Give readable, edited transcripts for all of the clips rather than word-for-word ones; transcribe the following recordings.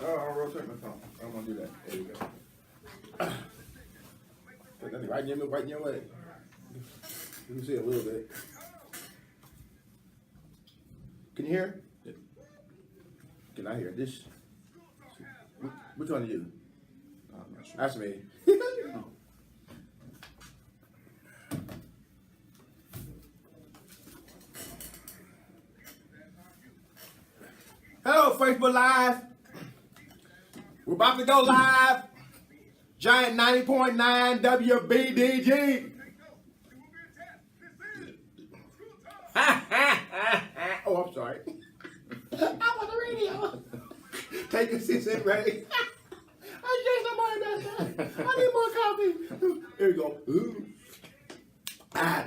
I'll rotate my phone. I'm gonna do that. There you go. Put that right in your way. You can see a little bit. Can you hear? Yeah. Can I hear this? Which one are you? I'm not sure. That's me. Hello, Facebook Live. We're about to go live. Giant 90.9 WBDG. Oh, I'm sorry. I'm on the radio. Take a seat, sit ready. I changed my mind. I need more coffee. Here we go. Ooh.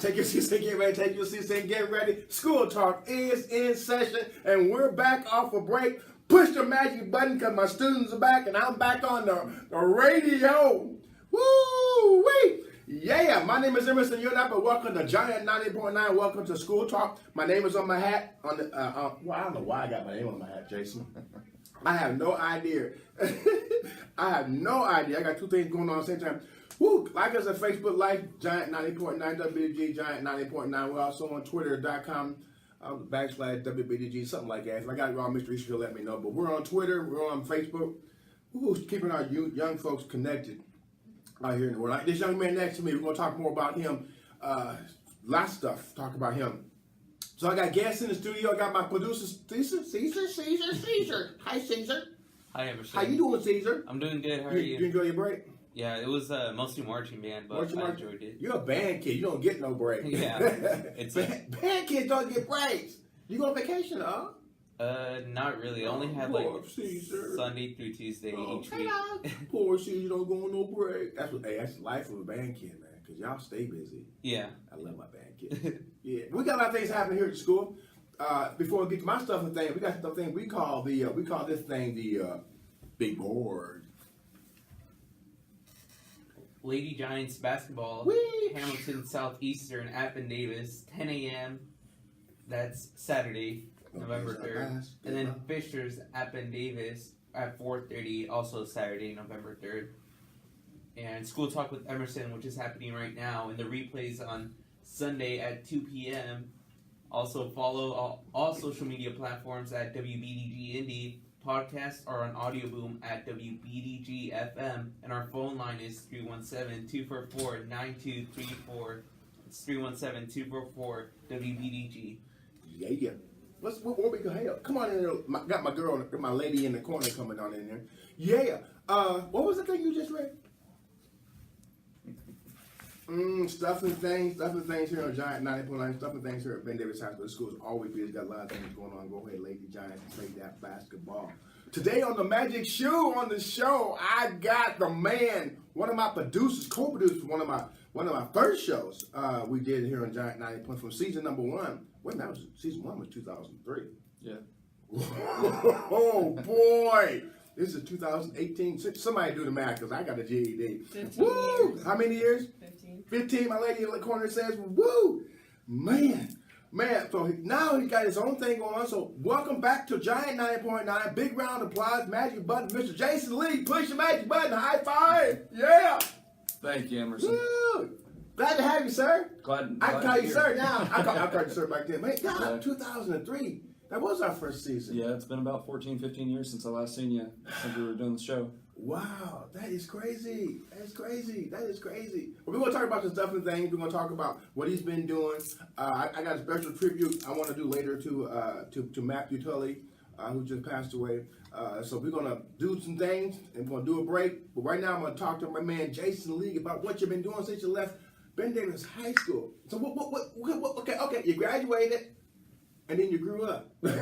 Take your seats and get ready. Take your seats and get ready. School Talk is in session, and we're back off a break. Push the magic button because my students are back, and I'm back on the radio. Woo wee! Yeah, my name is Emerson. You're not, but welcome to Giant 90.9. Welcome to School Talk. My name is on my hat. Well, I don't know why I got my name on my hat, Jason. I have no idea. I have no idea. I got two things going on at the same time. Woo! Like us at Facebook Live, Giant 90.9 WBDG, Giant 90.9. We're also on Twitter.com, /WBDG, something like that. If I got it wrong, Mr. Easter will let me know. But we're on Twitter, we're on Facebook. Woo! Keeping our young folks connected out here in the world. Like this young man next to me, we're going to talk more about him. Lots of stuff, talk about him. So I got guests in the studio. I got my producer, Caesar. Hi, Caesar. Hi, Emerson. How you doing, Caesar? I'm doing good. How are you? You enjoy your break? Yeah, it was mostly marching band, but I enjoyed it. You're a band kid. You don't get no break. Yeah. It's band kids don't get breaks. You go on vacation, huh? Not really. I only had like Sunday through Tuesday each week. Poor Caesar don't go on no break. That's the life of a band kid, man. Because y'all stay busy. Yeah. I love my band kid. Yeah. We got a lot of things happening here at school. Before we get to my stuff and thing, we got something we call this thing the big board. Lady Giants basketball, Whee! Hamilton Southeastern at Ben Davis, 10 a.m. That's Saturday, November 3rd. And then Fishers at Ben Davis at 4:30, also Saturday, November 3rd. And School Talk with Emerson, which is happening right now, and the replays on Sunday at 2 p.m. Also follow all social media platforms at WBDG Indy. Podcasts are on Audio Boom at WBDG FM, and our phone line is 317-244-9234. It's 317-244-WBDG. Yeah. Where we go? Hey, come on in there. Got my girl, my lady in the corner coming on in there. Yeah. What was the thing you just read? Stuff and things here on Giant 90.9. Stuff and things here at Ben Davis High School. The school's always busy. Got a lot of things going on. Go ahead, Lady Giants, and play that basketball. Today on the Magic Shoe on the show, I got the man, one of my producers, co-producers, one of my first shows we did here on Giant 90.9 from season number 1. Wait, that was season 1 was 2003. Yeah. Oh boy. This is 2018. Somebody do the math because I got a GED. 15 Woo! years. How many years? 15. 15. My lady in the corner says, woo! Man. So now he got his own thing going on. So welcome back to Giant 90.9. Big round of applause. Magic button. Mr. Jason Lee, push the magic button. High five. Yeah. Thank you, Emerson. Woo! Glad to have you, sir. Glad I can call to you hear. sir now. I called you sir back then. Man, God, 2003. That was our first season. Yeah, it's been about 14, 15 years since I last seen you, since we were doing the show. Wow, that is crazy. That is crazy. Well, we're going to talk about the stuff and things. We're going to talk about what he's been doing. I got a special tribute I want to do later to Matthew Tully, who just passed away. So we're going to do some things, and we're going to do a break. But right now, I'm going to talk to my man Jason Lee about what you've been doing since you left Ben Davis High School. So what okay, you graduated. And then you grew up. It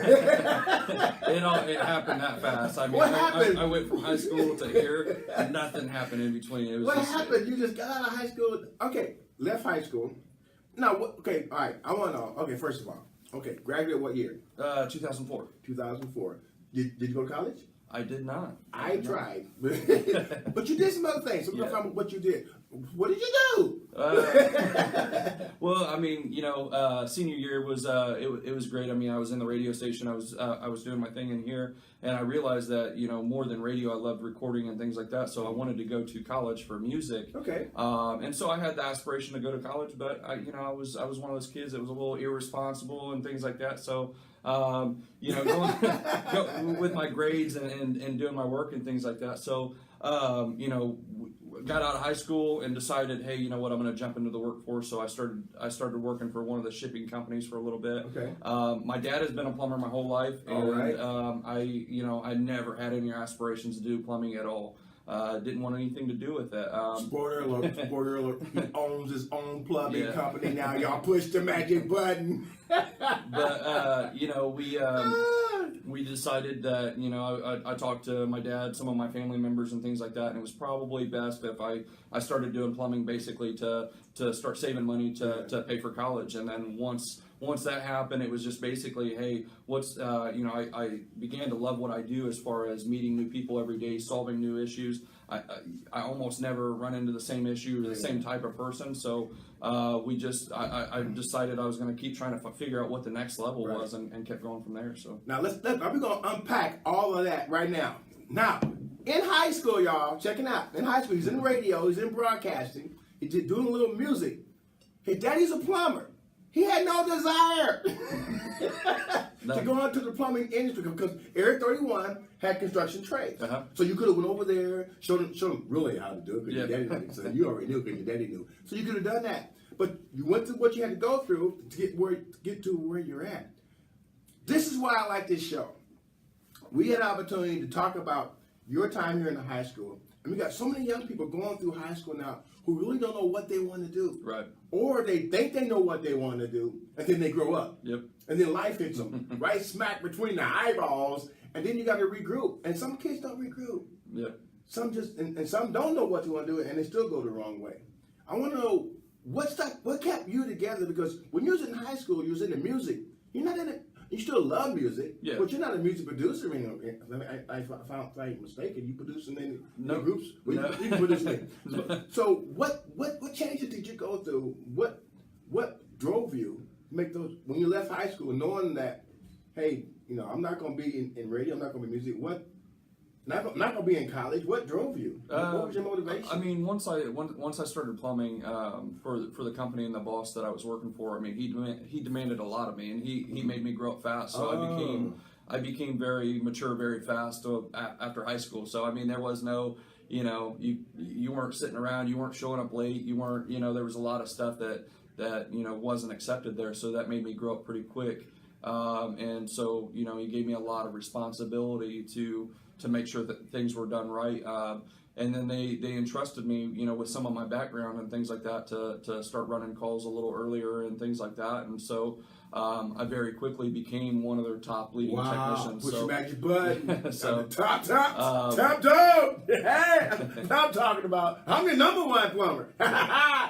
happened that fast. I mean, What happened? I went from high school to here, and nothing happened in between. It was What just, happened? You just got out of high school. Okay, left high school. Now, okay, all right. I want to know. Okay, first of all, okay, graduated what year? 2004. 2004. Did you go to college? I did not. I tried, but you did some other things. So we're gonna find out what you did. What did you do? Well, I mean, senior year was it was great. I mean, I was in the radio station. I was doing my thing in here, and I realized that more than radio, I loved recording and things like that. So I wanted to go to college for music. Okay. And so I had the aspiration to go to college, but I was one of those kids that was a little irresponsible and things like that. So going with my grades and doing my work and things like that. So got out of high school and decided, hey, you know what, I'm going to jump into the workforce. So I started working for one of the shipping companies for a little bit. Okay. My dad has been a plumber my whole life, and All right. I never had any aspirations to do plumbing at all. Didn't want anything to do with it. Spoiler alert, spoiler alert. He owns his own plumbing Yeah. company now. Y'all push the magic button. But we decided that I talked to my dad, some of my family members and things like that, and it was probably best if I started doing plumbing basically to start saving money to pay for college. And then once that happened, it was just basically, hey, I began to love what I do as far as meeting new people every day, solving new issues. I almost never run into the same issue or the same type of person. So I decided I was going to keep trying to figure out what the next level was and kept going from there. So Now we're going to unpack all of that right now. Now, in high school, y'all, check it out. In high school, he's in radio, he's in broadcasting, he's doing a little music. His daddy's a plumber. He had no desire to go into the plumbing industry because Area 31 had construction trades. Uh-huh. So you could have went over there, showed him really how to do it because your daddy knew. So you already knew because your daddy knew. So you could have done that. But you went through what you had to go through to get to where you're at. This is why I like this show. We had an opportunity to talk about your time here in the high school. And we got so many young people going through high school now who really don't know what they want to do. right. Or they think they know what they want to do, and then they grow up. Yep. And then life hits them right smack between the eyeballs, and then you got to regroup. And some kids don't regroup. Yep. Some just, and some don't know what they want to do, and they still go the wrong way. I want to know what kept you together, because when you was in high school, you was into music. You're not in it. You still love music, but you're not a music producer. I found mistaken. You producing any groups? No. You producing. So what changes did you go through? What drove you to make those when you left high school, knowing that, hey, I'm not going to be in radio, I'm not going to be music. Not going to be in college. What drove you? What was your motivation? I mean, once I started plumbing for the company and the boss that I was working for, I mean, he demanded a lot of me, and he made me grow up fast. So I became very mature very fast after high school. So I mean, there was no, you weren't sitting around, you weren't showing up late, you weren't, there was a lot of stuff that wasn't accepted there. So that made me grow up pretty quick. And so he gave me a lot of responsibility to make sure that things were done right. And then they entrusted me, with some of my background and things like that to start running calls a little earlier and things like that. And so I very quickly became one of their top leading technicians. Push your magic button. So, top dog. Hey, I'm talking about. I'm your number one plumber.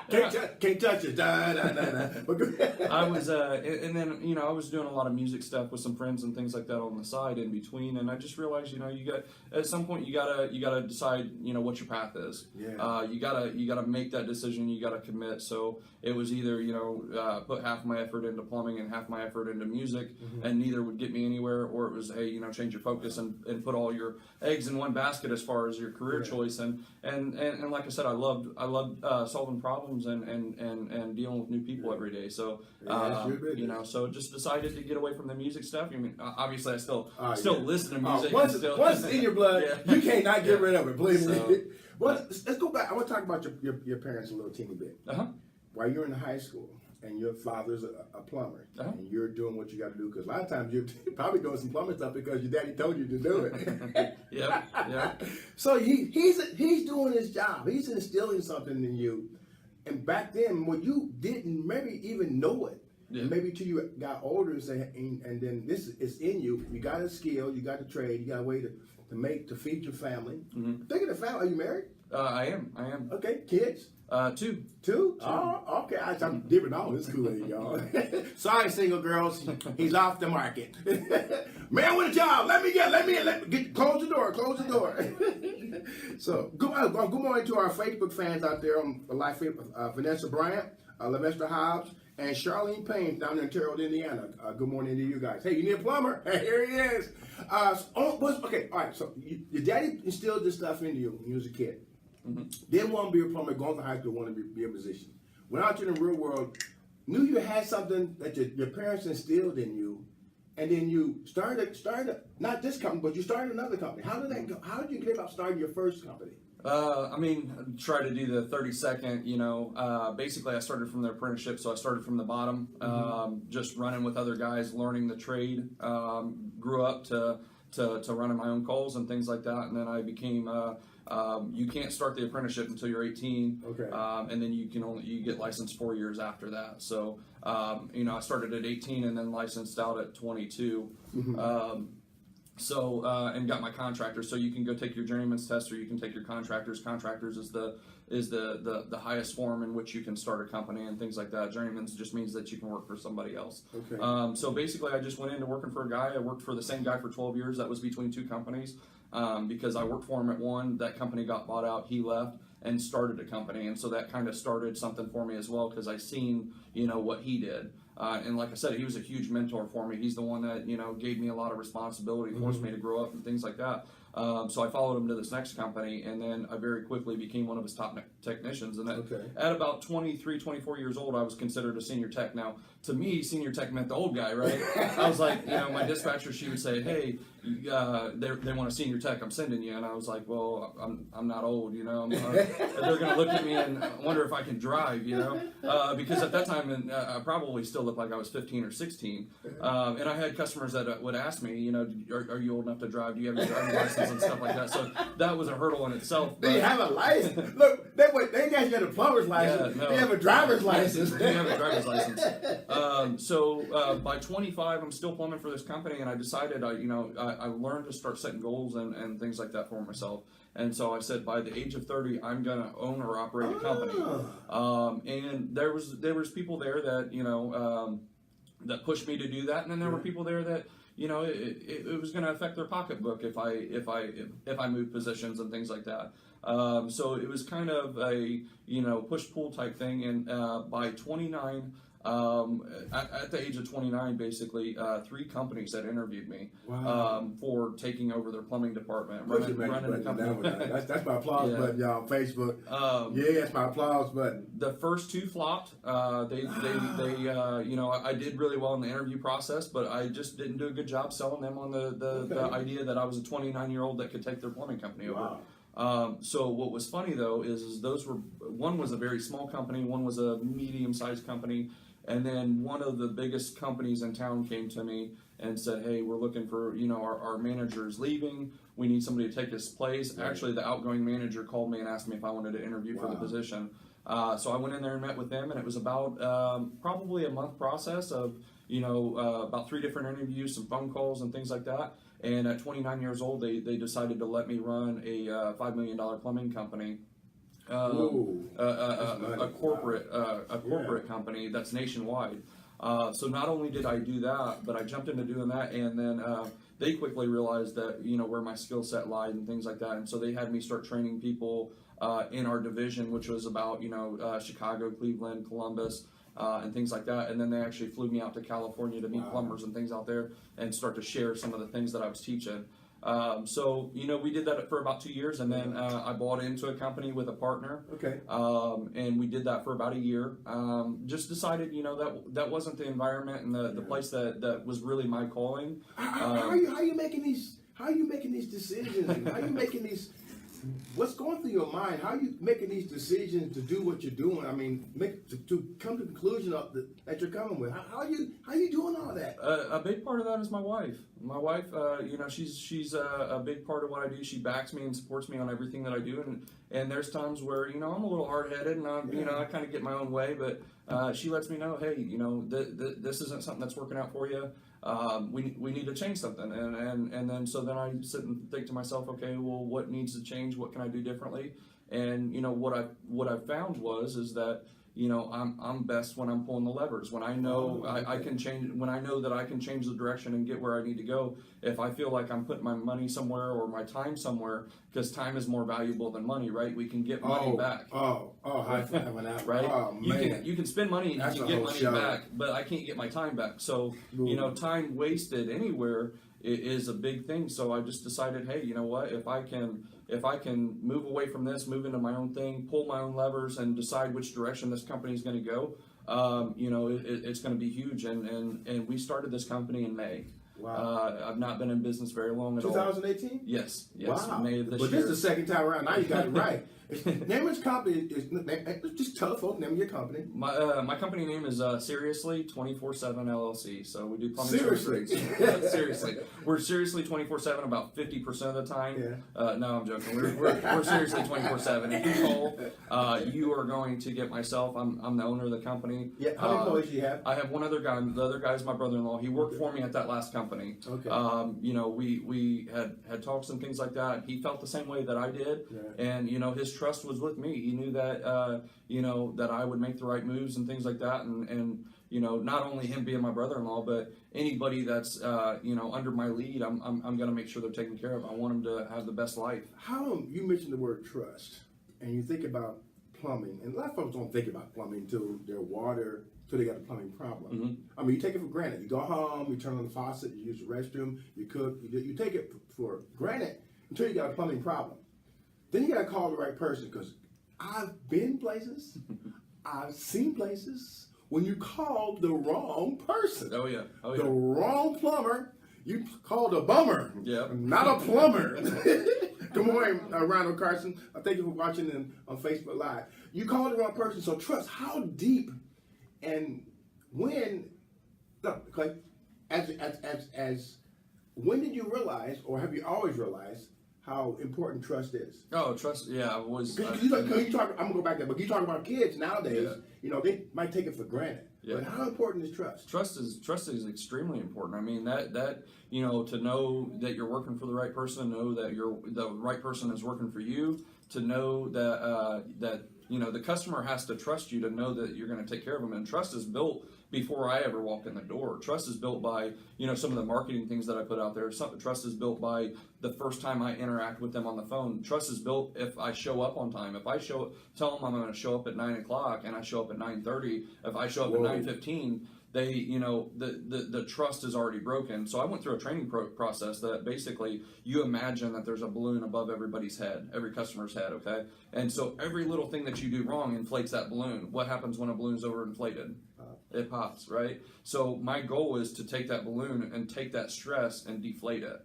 Can't touch it. I was, and then I was doing a lot of music stuff with some friends and things like that on the side in between, and I just realized, you got at some point you gotta decide, what your path is. Yeah. You gotta make that decision. You gotta commit. So it was either put half my effort into plumbing and half my effort into music, and neither would get me anywhere, or it was, hey, change your focus and put all your eggs in one basket as far as your career choice. And like I said, I loved solving problems and dealing with new people every day. So so just decided to get away from the music stuff. I mean, obviously I still listen to music. Once it's in your blood, you can't not get rid of it. Believe me. Well, let's go back. I want to talk about your parents a little teeny bit. While you're in high school and your father's a plumber, and you're doing what you got to do, because a lot of times you're probably doing some plumbing stuff because your daddy told you to do it. Yeah. So he's doing his job. He's instilling something in you. And back then, when you didn't maybe even know it, maybe till you got older and then this is in you. You got a skill, you got a trade, you got a way to feed your family. Think of the family. Are you married? I am. Okay, kids? 2. Two? Oh, okay. I'm dipping on this Kool-Aid, y'all. Sorry, single girls. He's off the market. Man with a job. Let me get, close the door. So, good morning to our Facebook fans out there on Life, Vanessa Bryant, Lavester Hobbs, and Charlene Payne down in Terrell, Indiana. Good morning to you guys. Hey, you need a plumber? Hey, here he is. Okay, all right. So, your daddy instilled this stuff into you when you was a kid. Mm-hmm. Didn't want to be a plumber, going to high school, wanted to be a musician. Went out to the real world, knew you had something that your parents instilled in you, and then you started not this company, but you started another company. How did that go? How did you get about starting your first company? Try to do the 30-second, basically I started from the apprenticeship, so I started from the bottom, just running with other guys, learning the trade, grew up to running my own calls and things like that, and then I became, you can't start the apprenticeship until you're 18, okay. And then you get licensed 4 years after that, so, I started at 18 and then licensed out at 22, and got my contractor. So you can go take your journeyman's test, or you can take your contractors. Contractors is the highest form in which you can start a company and things like that. Journeyman's just means that you can work for somebody else. Okay. So basically, I just went into working for a guy. I worked for the same guy for 12 years. That was between 2 companies, because I worked for him at one. That company got bought out. He left and started a company, and so that kind of started something for me as well, because I seen what he did. And like I said, he was a huge mentor for me. He's the one that, gave me a lot of responsibility, forced me to grow up and things like that. So I followed him to this next company, and then I very quickly became one of his top technicians. And at about 23, 24 years old, I was considered a senior tech. Now, to me, senior tech meant the old guy, right? I was like, my dispatcher, she would say, hey, they want a senior tech, I'm sending you. And I was like, well, I'm not old, they're going to look at me and wonder if I can drive, because at that time, I probably still looked like I was 15 or 16. And I had customers that would ask me, are you old enough to drive? Do you have a driving license and stuff like that? So that was a hurdle in itself. Do you have a license? Look, they got you got a plumber's license. Yeah, no. You have a driver's license. You have a driver's license. So by 25, I'm still plumbing for this company, and I decided, I learned to start setting goals and things like that for myself. And so I said, by the age of 30, I'm going to own or operate a company. And there was people there that, that pushed me to do that. And then there were people there that, it was going to affect their pocketbook if I moved positions and things like that. So it was kind of a, push-pull type thing. And by 29, at the age of 29, basically, 3 companies had interviewed me for taking over their plumbing department, running the company. That's my applause button, y'all, on Facebook. That's my applause button. The first 2 flopped. They I did really well in the interview process, but I just didn't do a good job selling them on the idea that I was a 29-year-old that could take their plumbing company over. So what was funny though is one was a very small company, one was a medium-sized company, and then one of the biggest companies in town came to me and said, hey, we're looking for, our manager is leaving, we need somebody to take his place. Right. Actually, the outgoing manager called me and asked me if I wanted to interview for the position. So I went in there and met with them, and it was about probably a month process of, about 3 different interviews, some phone calls and things like that. And at 29 years old, they decided to let me run a $5 million plumbing company, a corporate company that's nationwide. So not only did I do that, but I jumped into doing that, and then they quickly realized that where my skill set lied and things like that, and so they had me start training people in our division, which was about Chicago, Cleveland, Columbus. And things like that, and then they actually flew me out to California to meet plumbers and things out there and start to share some of the things that I was teaching. So we did that for about 2 years, and then I bought into a company with a partner. Okay. And we did that for about a year. Just decided, that wasn't the environment and the place that was really my calling. How are you making these decisions? How are you making these? What's going through your mind? How are you making these decisions to do what you're doing? I mean, to come to the conclusion that you're coming with. How are you doing all that? A big part of that is my wife. My wife, she's a big part of what I do. She backs me and supports me on everything that I do. And there's times where I'm a little hard-headed and I kind of get my own way. But she lets me know, hey, this isn't something that's working out for you. We need to change something, and then I sit and think to myself, okay, well, what needs to change? What can I do differently? And what I found is that I'm best when I'm pulling the levers. When I know I can change, when I know that I can change the direction and get where I need to go. If I feel like I'm putting my money somewhere or my time somewhere, because time is more valuable than money, right? We can get money back. High five on that. Right? Oh, man. You can spend money and That's you a can get whole money show. back, but I can't get my time back. So time wasted anywhere is a big thing. So I just decided, hey, you know what? If I can move away from this, move into my own thing, pull my own levers, and decide which direction this company is going to go, it's going to be huge. And we started this company in May. Wow. I've not been in business very long at all. 2018? Yes. Wow. May of this But year. this is the second time around. Now you got it right. Name of your company just tell the folks name of your company. My company name is Seriously 24/7 LLC. So we do plumbing Seriously? services. Seriously, we're seriously 24/7 about 50% of the time. Yeah. No, I'm joking. We're seriously 24/7. If you call, you are going to get myself. I'm the owner of the company. Yeah. How many employees do you have? I have one other guy. The other guy is my brother-in-law. He worked for me at that last company. Okay. We had talks and things like that. He felt the same way that I did, and his trust was with me. He knew that that I would make the right moves and things like that, and not only him being my brother-in-law, but anybody that's under my lead, I'm going to make sure they're taken care of. I want them to have the best life. How you mentioned the word trust, and you think about plumbing, and a lot of folks don't think about plumbing until their water, till they got a plumbing problem. Mm-hmm. I mean, you take it for granted. You go home, you turn on the faucet, you use the restroom, you cook, you take it for granted until you got a plumbing problem. Then you got to call the right person, because I've been places, I've seen places when you called the wrong person. Oh yeah. The wrong plumber. You called a bummer. Yeah. Not a plumber. Good morning, Ronald Carson. Thank you for watching on Facebook Live. You called the wrong person. So trust, how deep and when, look, like, when did you realize, or have you always realized, how important trust is? Oh, trust. Yeah, I was. I'm gonna go back there, but you talk about kids nowadays. They might take it for granted. Yeah. But how important is trust? Trust is extremely important. I mean that to know that you're working for the right person, know that the right person is working for you, to know that the customer has to trust you to know that you're going to take care of them. And trust is built before I ever walk in the door. Trust is built by some of the marketing things that I put out there. Trust is built by the first time I interact with them on the phone. Trust is built if I show up on time. If I tell them I'm going to show up at 9 o'clock and I show up at 9:30. If I show up at 9:15. They, the trust is already broken. So I went through a training process that basically you imagine that there's a balloon above everybody's head, every customer's head, okay? And so every little thing that you do wrong inflates that balloon. What happens when a balloon's overinflated? It pops, right? So my goal is to take that balloon and take that stress and deflate it.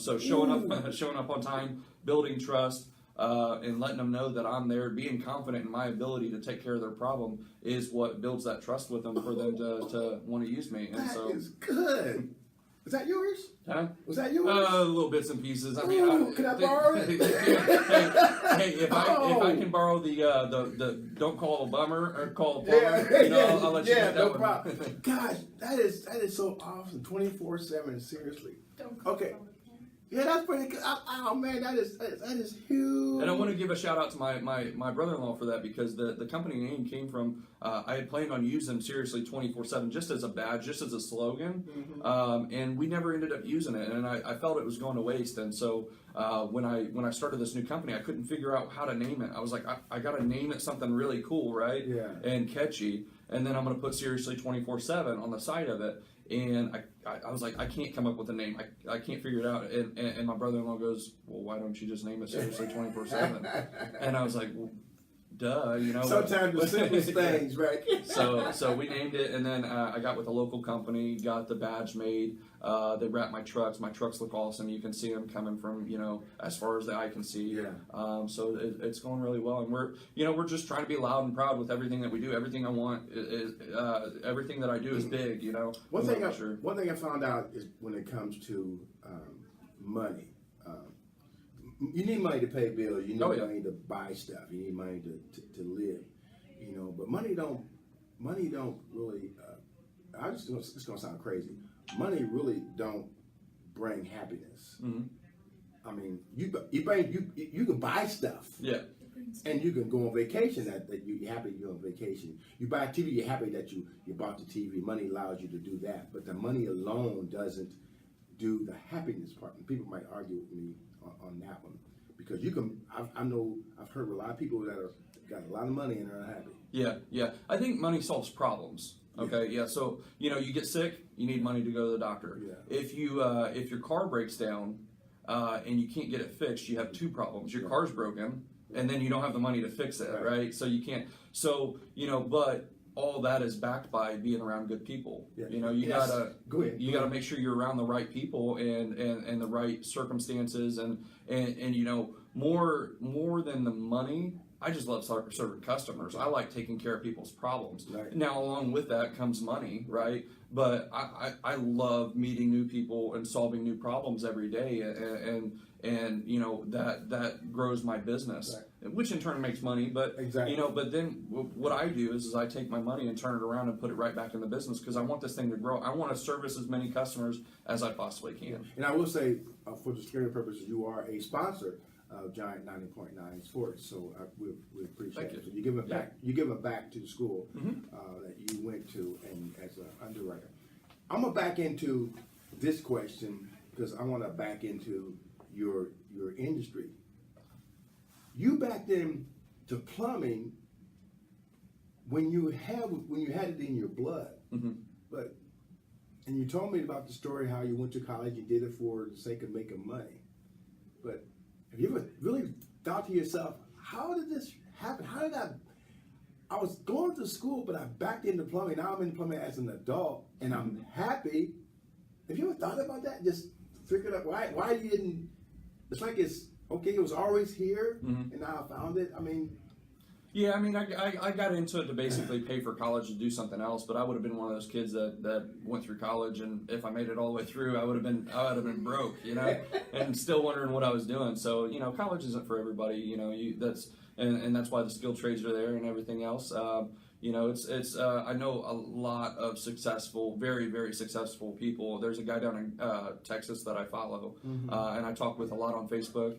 So showing up on time, building trust, and letting them know that I'm there, being confident in my ability to take care of their problem is what builds that trust with them for them to want to use me. And That is good. Is that yours? Huh? Was that yours? Little bits and pieces. I mean, can I borrow it? hey, if I can borrow the don't call a bummer or call a plumber, I'll let you get that no one. problem. Gosh, that is so awesome. 24/7, seriously. Okay. Yeah, that's pretty good. Oh man, that is huge. And I want to give a shout out to my brother-in-law for that, because the company name came from I had planned on using Seriously 24/7 just as a badge, just as a slogan, and we never ended up using it, and I felt it was going to waste. And so when I started this new company, I couldn't figure out how to name it. I was like, I got to name it something really cool, right? Yeah. And catchy, and then I'm going to put Seriously 24/7 on the side of it. And I was like, I can't come up with a name. I can't figure it out. And my brother-in-law goes, well, why don't you just name it Seriously 24/7? And I was like, well, duh, Sometimes the simplest things, right? So we named it, and then I got with a local company, got the badge made. They wrap my trucks. My trucks look awesome. You can see them coming from, as far as the eye can see. Yeah. So it's going really well, and we're just trying to be loud and proud with everything that we do. Everything I want is everything that I do is big. One thing I found out is when it comes to money. You need money to pay bills. You need money to buy stuff. You need money to live. But money don't really. It's gonna sound crazy. Money really don't bring happiness. Mm-hmm. I mean, you can buy stuff. Yeah. And you can go on vacation that you're happy you're on vacation. You buy a TV, you're happy that you bought the TV. Money allows you to do that. But the money alone doesn't do the happiness part. And people might argue with me on that one. Because you can, I've heard a lot of people that got a lot of money and are unhappy. Yeah. I think money solves problems. Okay, yeah. So you get sick, you need money to go to the doctor. Yeah. If your car breaks down and you can't get it fixed, you have two problems. Your car's broken, and then you don't have the money to fix it, right? So you can't. So but all that is backed by being around good people. Yeah. You gotta make sure you're around the right people and the right circumstances and more than the money. I just love serving customers. I like taking care of people's problems. Right. Now, along with that comes money, right? But I love meeting new people and solving new problems every day, and that grows my business, which in turn makes money. But but then what I do is I take my money and turn it around and put it right back in the business because I want this thing to grow. I want to service as many customers as I possibly can. And I will say, for disclaimer purposes, you are a sponsor of Giant 90.9 Sports, so we appreciate it. So you give it back. You give it back to the school that you went to, and as an underwriter. I'm gonna back into this question because I want to back into your industry. You backed into plumbing when you had it in your blood, and you told me about the story how you went to college. You did it for the sake of making money, but have you ever really thought to yourself, how did this happen? How did I was going to school, but I backed into plumbing. Now I'm in plumbing as an adult, and I'm happy. Have you ever thought about that? Just figured out why you didn't. It's like it's okay. It was always here, and now I found it. I mean. Yeah, I mean, I got into it to basically pay for college to do something else, but I would have been one of those kids that went through college, and if I made it all the way through, I would have been broke, and still wondering what I was doing. So, college isn't for everybody, and that's why the skilled trades are there and everything else. It's I know a lot of successful, very, very successful people. There's a guy down in Texas that I follow, and I talk with a lot on Facebook.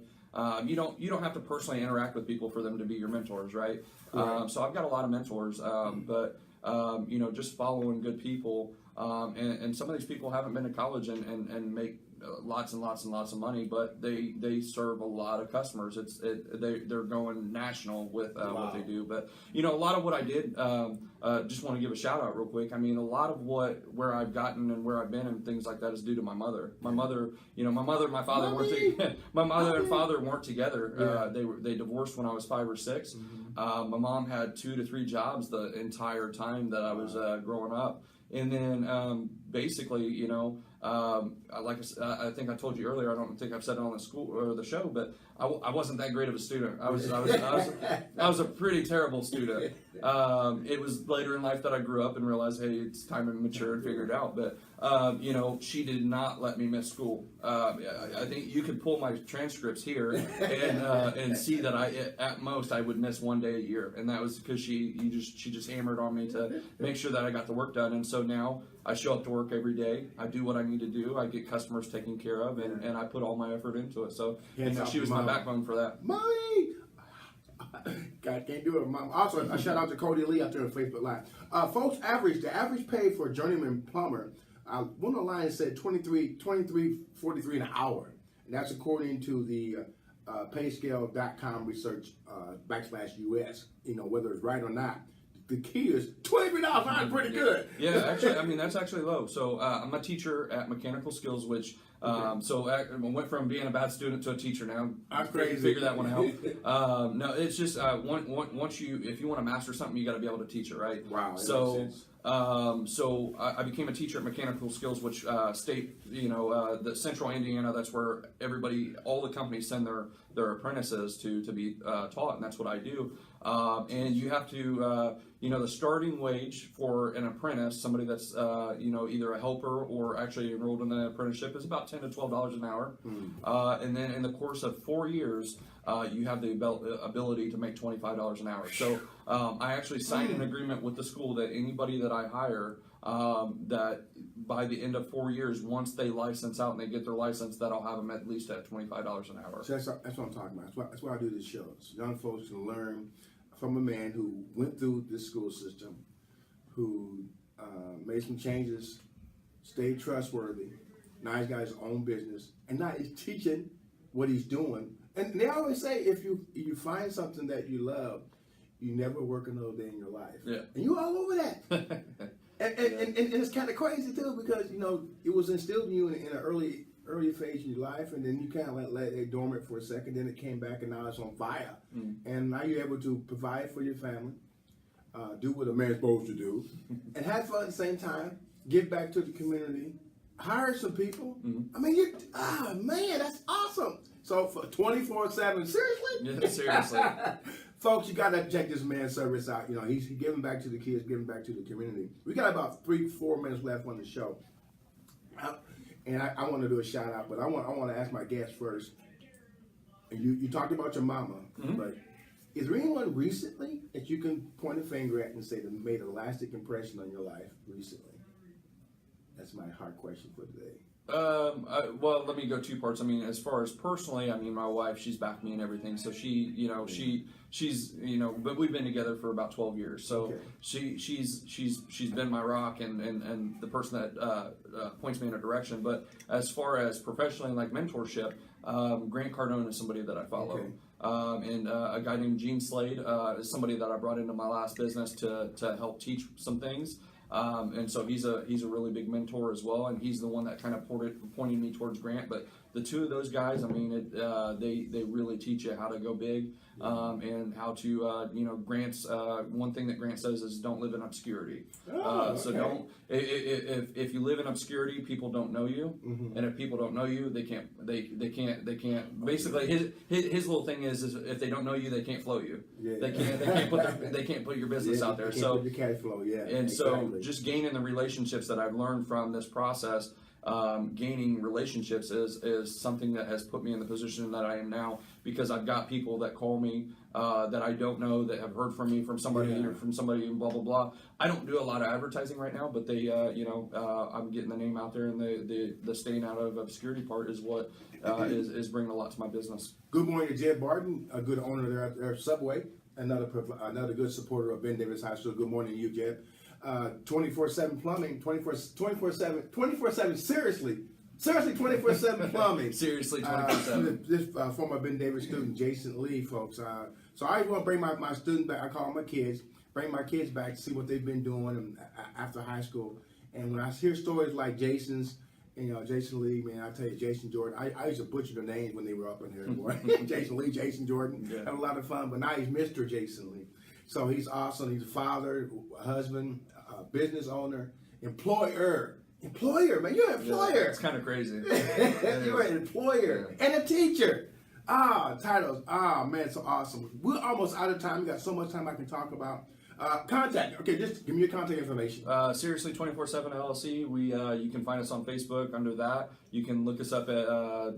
You don't have to personally interact with people for them to be your mentors, right? So I've got a lot of mentors, but just following good people, and some of these people haven't been to college and make lots and lots and lots of money, but they serve a lot of customers. They're going national with what they do. But a lot of what I did, just want to give a shout out real quick. I mean, a lot of where I've gotten and where I've been and things like that is due to my mother. My mother, my father weren't my mother and father weren't together. They divorced when I was 5 or 6. My mom had 2 to 3 jobs the entire time that I was growing up. And then basically, I think I told you earlier. I don't think I've said it on the school or the show, but I wasn't that great of a student. I was a pretty terrible student. It was later in life that I grew up and realized, hey, it's time to mature and figure it out. But she did not let me miss school. I think you could pull my transcripts here and see that at most I would miss 1 day a year, and that was because she just hammered on me to make sure that I got the work done. And so now I show up to work every day. I do what I need to do. I get customers taken care of, and I put all my effort into it. So she was my backbone for that. Mommy! God can't do it, Mom. Also, a shout out to Cody Lee out there on Facebook Live. Folks, the average pay for a journeyman plumber, one of the lines said $23.43 an hour. And that's according to the payscale.com research /US. Whether it's right or not. The key is $23 an hour, pretty good. Yeah, actually, I mean, that's actually low. So I'm a teacher at Mechanical Skills, which, so I went from being a bad student to a teacher now. I'm crazy. Figure that one out. No, it's just, once if you want to master something, you got to be able to teach it, right? Wow. So I became a teacher at Mechanical Skills, which the Central Indiana. That's where all the companies send their apprentices to be taught, and that's what I do. And you have to, the starting wage for an apprentice, somebody that's either a helper or actually enrolled in the apprenticeship, is about $10 to $12 an hour. And then in the course of 4 years, you have the ability to make $25 an hour. So I actually signed an agreement with the school that anybody that I hire, that by the end of 4 years, once they license out and they get their license, that I'll have them at least at $25 an hour. So that's what I'm talking about. That's why I do this show. So young folks can learn from a man who went through this school system, who made some changes, stayed trustworthy. Now he's got his own business, and now he's teaching what he's doing. And they always say, if you find something that you love, you never work another day in your life. Yeah. And you all over that. and it's kind of crazy too, because it was instilled in you in an early phase of your life, and then you kind of let it dormant for a second. Then it came back, and now it's on fire. And now you're able to provide for your family, do what a man's supposed to do, and have fun at the same time. Give back to the community. Hire some people. I mean, man, that's awesome. So for 24/7, seriously? Yeah, seriously. Folks, you got to check this man's service out. He's giving back to the kids, giving back to the community. We got about 3-4 minutes left on the show. And I want to do a shout out, but I want to ask my guest first. And you talked about your mama, but is there anyone recently that you can point a finger at and say that made a lasting impression on your life recently? That's my hard question for today. Well, let me go 2 parts. I mean, as far as personally, I mean, my wife, she's backed me and everything. So she's but we've been together for about 12 years. So she's been my rock and the person that points me in a direction. But as far as professionally, like mentorship, Grant Cardone is somebody that I follow. Okay. And a guy named Gene Slade is somebody that I brought into my last business to help teach some things. And so he's a really big mentor as well, and he's the one that kind of pointed me towards Grant. But the 2 of those guys, I mean, they really teach you how to go big, and how to Grant's one thing that Grant says is don't live in obscurity. So don't if you live in obscurity, people don't know you, and if people don't know you, they can't basically his little thing is if they don't know you, they can't flow you. Yeah. They can't put your business out there. So you can't flow, and exactly. So just gaining the relationships that I've learned from this process, gaining relationships is something that has put me in the position that I am now, because I've got people that call me that I don't know, that have heard from me from somebody or from somebody and blah blah blah. I don't do a lot of advertising right now, but they I'm getting the name out there, and the staying out of obscurity part is what is bringing a lot to my business. Good morning to Jed Barton, a good owner there at their Subway, another good supporter of Ben Davis High School. Good morning to you, Jed. 24/7 plumbing, 24/7, seriously 24/7 plumbing. Seriously, 24/7. This former Ben Davis student, Jason Lee, folks. So I want to bring my student back. I call them my kids. Bring my kids back to see what they've been doing after high school. And when I hear stories like Jason's, Jason Lee, man, I tell you, Jason Jordan. I used to butcher their names when they were up in here. Jason Lee, Jason Jordan. Yeah. Had a lot of fun, but now he's Mr. Jason Lee. So he's awesome. He's a father, a husband, a business owner, employer, man. You're an employer. Yeah, it's kind of crazy. You're an employer and a teacher. Titles. Man, so awesome. We're almost out of time. We got so much time I can talk about. Contact. Okay, just give me your contact information. Seriously 24/7 LLC. You can find us on Facebook under that. You can look us up at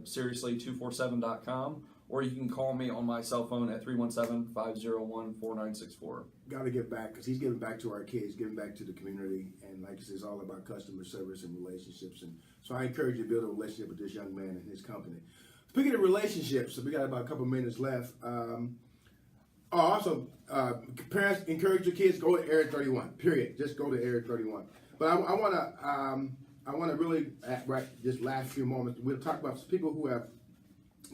seriously247.com. Or you can call me on my cell phone at 317-501-4964. Got to give back, because he's giving back to our kids, giving back to the community. And like I said, it's all about customer service and relationships. And so I encourage you to build a relationship with this young man and his company. Speaking of relationships, we got about a couple minutes left. Also, parents, encourage your kids to go to Area 31, period. Just go to Area 31. But I want to really, just last few moments, we'll talk about people who have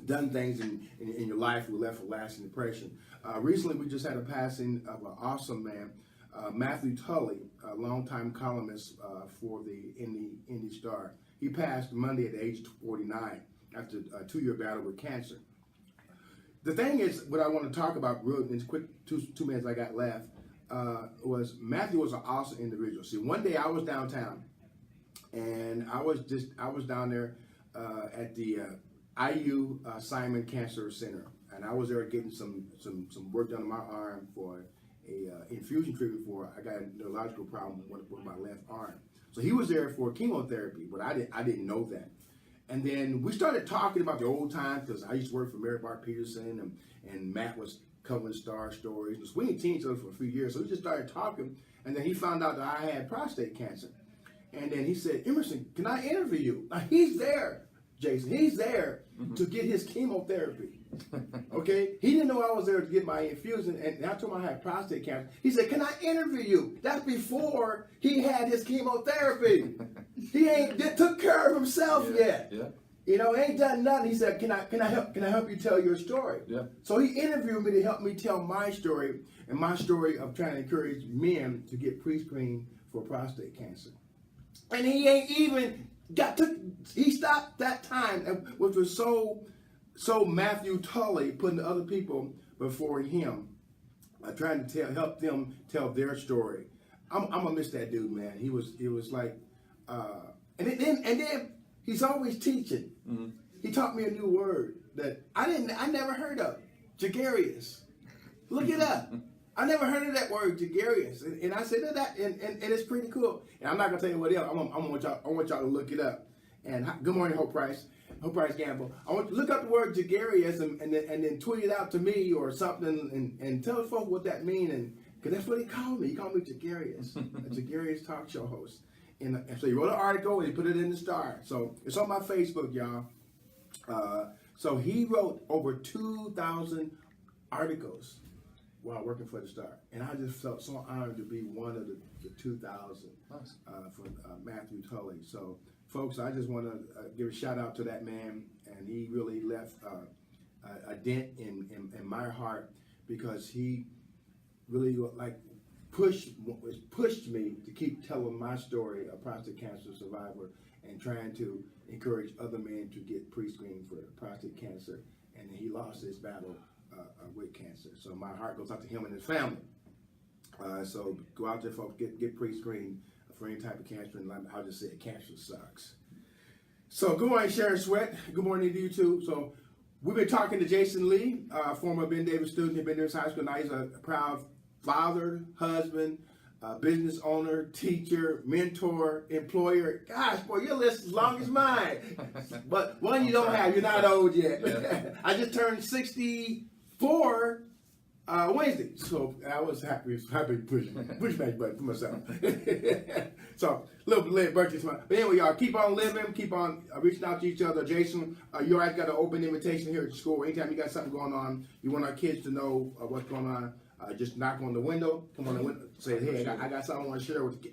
done things in your life who left a lasting impression. Recently, we just had a passing of an awesome man, Matthew Tully, a longtime columnist for the Indy Star. He passed Monday at the age of 49 after a 2-year battle with cancer. The thing is, what I want to talk about real in quick 2 minutes I got left was Matthew was an awesome individual. See, one day I was downtown, and I was down there at the IU Simon Cancer Center, and I was there getting some work done on my arm for a infusion treatment for I got a neurological problem with my left arm. So he was there for chemotherapy, but I didn't know that. And then we started talking about the old times, because I used to work for Mary Bart Peterson, and Matt was covering Star Stories. We didn't see each other for a few years, so we just started talking. And then he found out that I had prostate cancer. And then he said, Emerson, can I interview you? Now, he's there, Jason. He's there to get his chemotherapy. Okay? He didn't know I was there to get my infusion. And I told him I had prostate cancer. He said, can I interview you? That's before he had his chemotherapy. He ain't took care of himself yet. Yeah. You know, ain't done nothing. He said, can I help you tell your story? Yeah. So he interviewed me to help me tell my story, and my story of trying to encourage men to get pre-screened for prostate cancer. And he ain't even he stopped that time, which was so Matthew Tully putting other people before him, trying to help them tell their story. I'm gonna miss that dude, man. He was like, and then he's always teaching. Mm-hmm. He taught me a new word that I never heard of, gregarious. Look it up. I never heard of that word, gregarious, and I said that, and it's pretty cool. And I'm not gonna tell you what else. I want y'all to look it up. And good morning, Hope Price Gamble. I want you to look up the word gregarious and then tweet it out to me or something and tell folks what that means. And because that's what he called me. He called me gregarious, a gregarious talk show host. And so he wrote an article and he put it in the Star. So it's on my Facebook, y'all. So he wrote over 2,000 articles while working for the Star, and I just felt so honored to be one of the 2,000 for Matthew Tully. So, folks, I just want to give a shout out to that man, and he really left a dent in my heart because he really pushed me to keep telling my story, a prostate cancer survivor, and trying to encourage other men to get pre-screened for prostate cancer. And he lost his battle with cancer. So my heart goes out to him and his family. So go out there, folks, get pre-screened for any type of cancer. And I'll just say cancer sucks. So good morning, Sharon Sweat. Good morning to you too. So we've been talking to Jason Lee, former Ben Davis student. He's been there since high school. Now he's a proud father, husband, business owner, teacher, mentor, employer. Gosh, boy, your list is as long as mine. But one you don't have, you're not old yet. Yeah. I just turned 64 Wednesday. So I was happy to push back button for myself. So, little late birthday smile. But anyway, y'all, keep on living, keep on reaching out to each other. Jason, you always got an open invitation here at school. Anytime you got something going on, you want our kids to know what's going on. Just knock on the window, come on the window, say, hey, I got something I want to share with the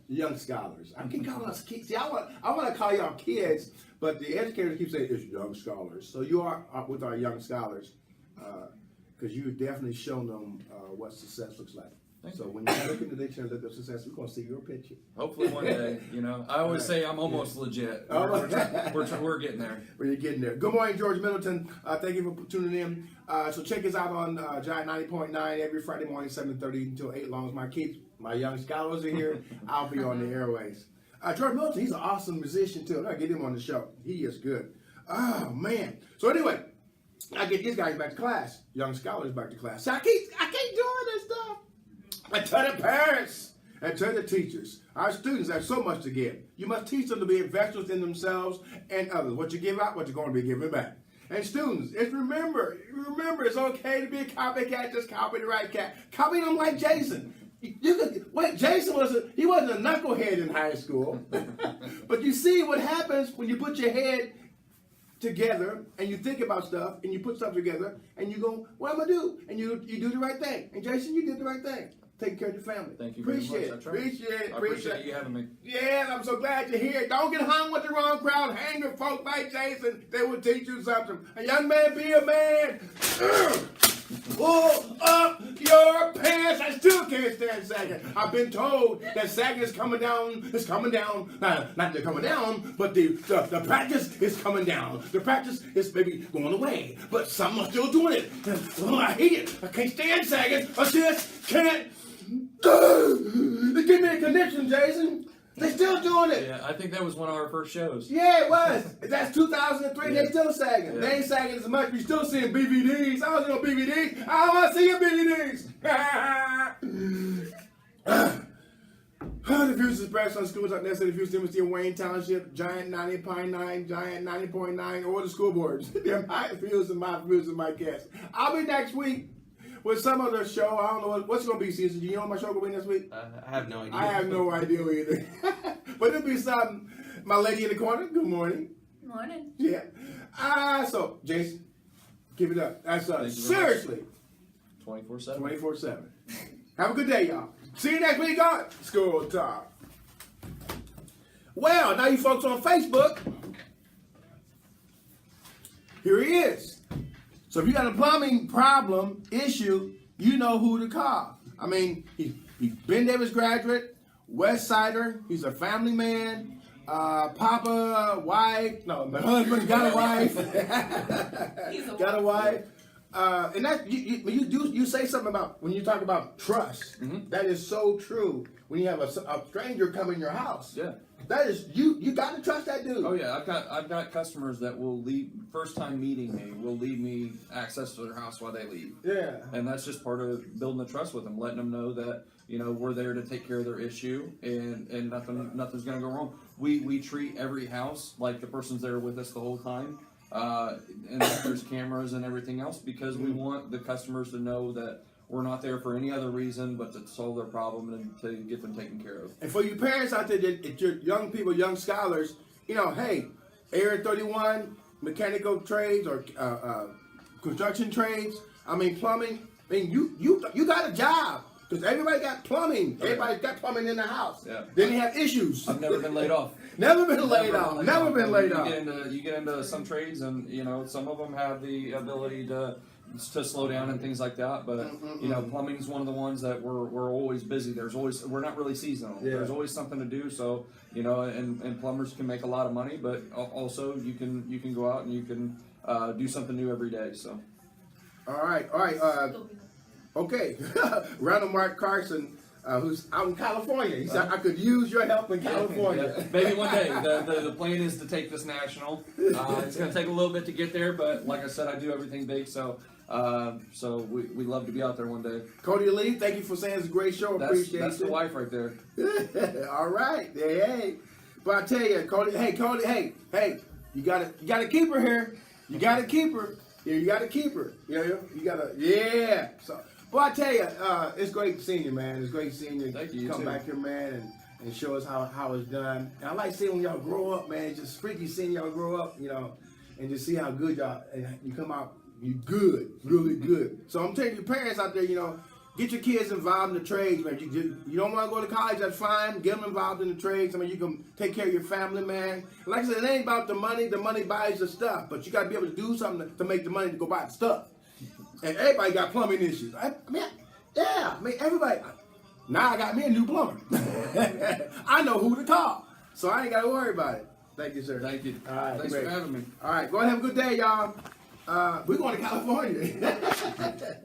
young scholars. I keep calling us kids. See, I want to call y'all kids, but the educators keep saying it's young scholars. So you are with our young scholars because you've definitely shown them what success looks like. So when you look in the dictionary and look up success, we're going to see your picture. Hopefully one day, I always say I'm almost legit. We're getting there. We're getting there. Good morning, George Middleton. Thank you for tuning in. So check us out on Giant 90.9 every Friday morning, 7:30 until 8. As long as my young scholars are here, I'll be on the airways. George Middleton, he's an awesome musician too. I'll get him on the show. He is good. Oh, man. So anyway, I get these guys back to class. Young scholars back to class. So I keep doing this stuff. I tell the parents and tell the teachers, our students have so much to give. You must teach them to be investors in themselves and others. What you give out, what you're going to be giving back. And students, remember, it's okay to be a copycat. Just copy the right cat. Copy them like Jason. Jason wasn't a knucklehead in high school. But you see what happens when you put your head together and you think about stuff and you put stuff together and you go, what am I gonna do? And you do the right thing. And Jason, you did the right thing. Taking care of your family. Thank you very much. I appreciate you having me. Yeah, I'm so glad you're here. Don't get hung with the wrong crowd. Hang with folks like Jason. They will teach you something. A young man, be a man. Pull up your pants. I still can't stand sagging. I've been told that sagging is coming down. It's coming down. Not they're coming down, but the practice is coming down. The practice is maybe going away, but some are still doing it. I hate it. I can't stand sagging. I just can't. They give me a connection, Jason. They're still doing it. Yeah, I think that was one of our first shows. Yeah, it was. That's 2003. Yeah. They're still sagging. Yeah. They ain't sagging as much. You're still seeing BVDs. I was on BVDs. I don't want to see your BVDs. The views expressed on schools like necessary views in Western Wayne Township, Giant 90.9, Giant 90.9, or the school boards. They're my views and my guests. I'll be next week with some other show. I don't know what's going to be, Caesar. Do you know what my show will be next week? I have no idea. I have no idea either. But it'll be something. My lady in the corner, good morning. Morning. Yeah. So, Jason, keep it up. That's Thank you very seriously 24/7. 24/7. Have a good day, y'all. See you next week on School Talk. Well, now you folks on Facebook, here he is. So if you got a plumbing problem, issue, you know who to call. I mean, he's Ben Davis graduate, West Sider, he's a family man, papa, wife, no, my husband got a wife. Got a wife. And that you say something about when you talk about trust. Mm-hmm. That is so true. When you have a stranger come in your house, Yeah. that is you got to trust that dude. Oh yeah, I've got customers that will leave first time meeting me will leave me access to their house while they leave. Yeah. And that's just part of building the trust with them, letting them know that we're there to take care of their issue and nothing's gonna go wrong. We treat every house like the person's there with us the whole time. And there's cameras and everything else because we want the customers to know that we're not there for any other reason but to solve their problem and to get them taken care of. And for you parents out there, that your young people, young scholars, hey, Area 31, mechanical trades or construction trades. I mean, plumbing. I mean, you got a job because everybody got plumbing. Everybody's got plumbing in the house. Yeah. Then they have issues. I've never been laid off. Never been laid off. Never been laid off. You get into some trades, and some of them have the ability to slow down and things like that. But plumbing is one of the ones that we're always busy. We're not really seasonal. Yeah. There's always something to do. So and plumbers can make a lot of money, but also you can go out and you can do something new every day. So. All right. Okay. Randall Mark Carson. Who's out in California. He said, I could use your help in California. Yeah, maybe one day. The plan is to take this national. It's going to take a little bit to get there, but like I said, I do everything big, so we love to be out there one day. Cody Lee, thank you for saying it's a great show. Appreciate it. That's the wife right there. All right. Hey. But I tell you, Cody, hey, you gotta keep her here. You gotta keep her. Yeah, you gotta keep her. You gotta, yeah. So, but I tell you, it's great seeing you, man. It's great seeing you. Thank you. Come too. back here, man, and show us how it's done. And I like seeing when y'all grow up, man. It's just freaky seeing y'all grow up, and just see how good y'all, and you come out, you good, really good. So I'm telling you, parents out there, get your kids involved in the trades, man. You don't want to go to college, that's fine. Get them involved in the trades. I mean, you can take care of your family, man. Like I said, it ain't about the money. The money buys the stuff, but you got to be able to do something to make the money to go buy the stuff. And everybody got plumbing issues. I mean, everybody. Now I got me a new plumber. I know who to call, so I ain't got to worry about it. Thank you, sir. Thank you. All right, Thanks great. for having me. All right, go ahead and have a good day, y'all. We're going to California.